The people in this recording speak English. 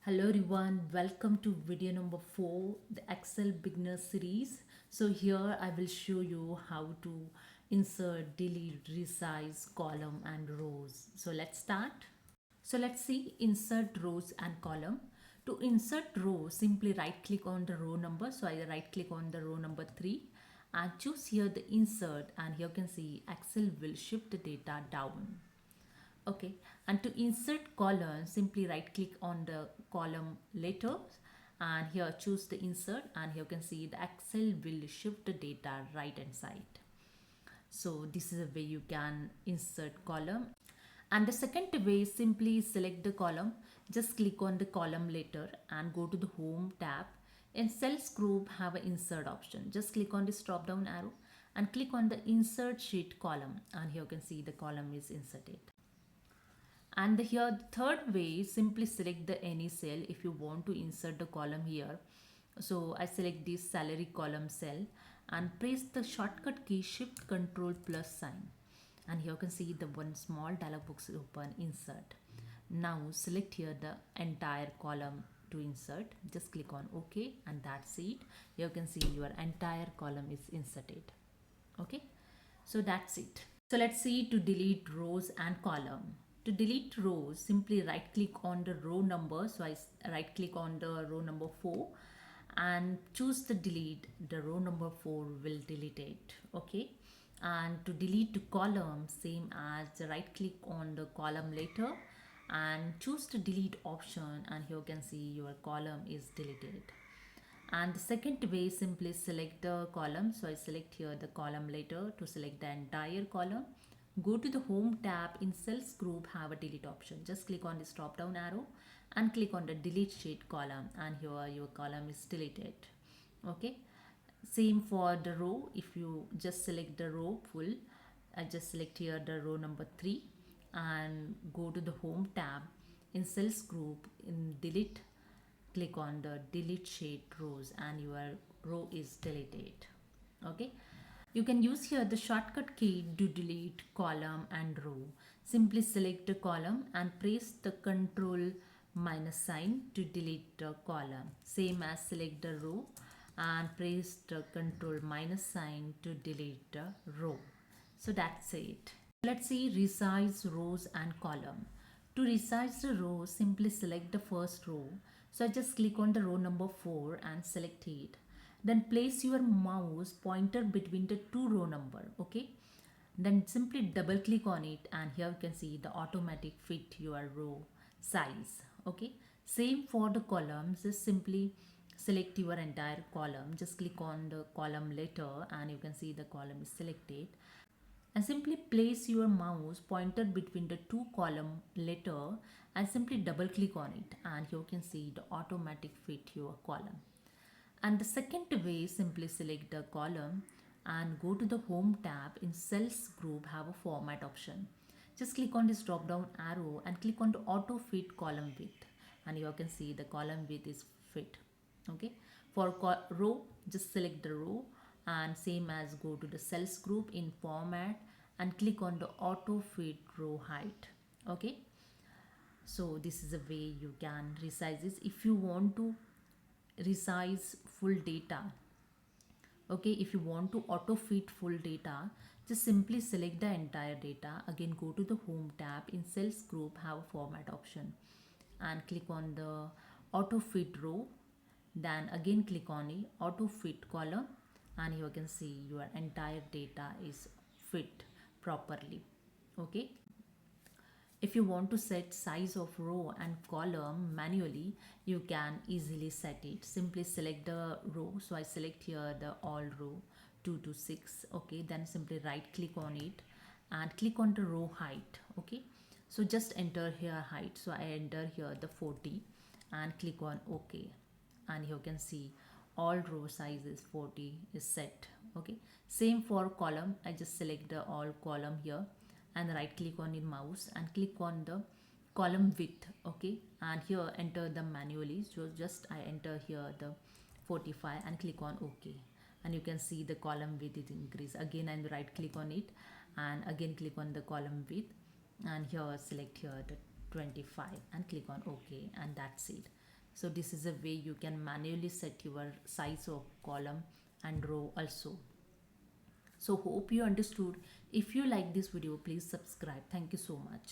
Hello everyone, welcome to video number 4, the Excel beginner series. So here I will show you how to insert, delete, resize column and rows. So let's start. So let's see insert rows and column. To insert row, simply right click on the row number. So I right click on the row number 3 and choose here the insert, and here you can see Excel will shift the data down. Okay, and to insert column, simply right click on the column letters and here choose the insert, and here you can see the Excel will shift the data right hand side. So this is a way you can insert column. And the second way, simply select the column, just click on the column letter and go to the home tab. In cells group have an insert option, just click on this drop down arrow and click on the insert sheet column, and here you can see the column is inserted. And here the third way, simply select the any cell if you want to insert the column here. So I select this salary column cell and press the shortcut key shift control plus sign, and here you can see the one small dialog box open, insert. Now select here the entire column to insert, just click on OK, and that's it. Here you can see your entire column is inserted. Okay, so that's it. So let's see to delete rows and column. To delete rows, simply right click on the row number. So I right click on the row number 4 and choose the delete. The row number 4 will delete it. Okay. And to delete the column, same as right click on the column letter and choose the delete option, and here you can see your column is deleted. And the second way, simply select the column. So I select here the column letter to select the entire column. Go to the home tab, in cells group have a delete option. Just click on this drop down arrow and click on the delete sheet column, and here your column is deleted. Okay. Same for the row. If you just select the row full, I just select here the row number 3 and go to the home tab, in cells group, in delete, click on the delete sheet rows, and your row is deleted. Okay, you can use here the shortcut key to delete column and row. Simply select the column and press the control minus sign to delete the column, same as select the row and press the control minus sign to delete the row. So that's it. Let's see resize rows and column. To resize the row, simply select the first row. So I just click on the row number 4 and select it. Then place your mouse pointer between the two row number. Okay. Then simply double click on it, and here you can see the automatic fit your row size. Okay. Same for the columns. Just simply select your entire column. Just click on the column letter and you can see the column is selected, and simply place your mouse pointer between the two column letter and simply double click on it, and you can see the automatic fit your column. And the second way, simply select the column and go to the home tab, in cells group have a format option. Just click on this drop down arrow and click on the auto fit column width, and you can see the column width is fit. Okay, for row, just select the row and same as go to the cells group in format and click on the auto fit row height. Okay, so this is a way you can resize this. If you want to resize full data, okay, if you want to auto fit full data, just simply select the entire data. Again, go to the home tab, in cells group have a format option and click on the auto fit row. Then again click on the auto fit column, and you can see your entire data is fit properly. Okay, if you want to set size of row and column manually, you can easily set it. Simply select the row. So I select here the all row 2 to 6. Okay, then simply right click on it and click on the row height. Okay, so just enter here height. So I enter here the 40 and click on OK, and you can see all row size is 40 is set. Okay, same for column. I just select the all column here and right click on your mouse and click on the column width. Okay, and here enter the manually. So just I enter here the 45 and click on OK, and you can see the column width is increased. Again, and right click on it and again click on the column width, and here select here the 25 and click on OK, and that's it. So this is a way you can manually set your size of column and row also. So hope you understood. If you like this video, please subscribe. Thank you so much.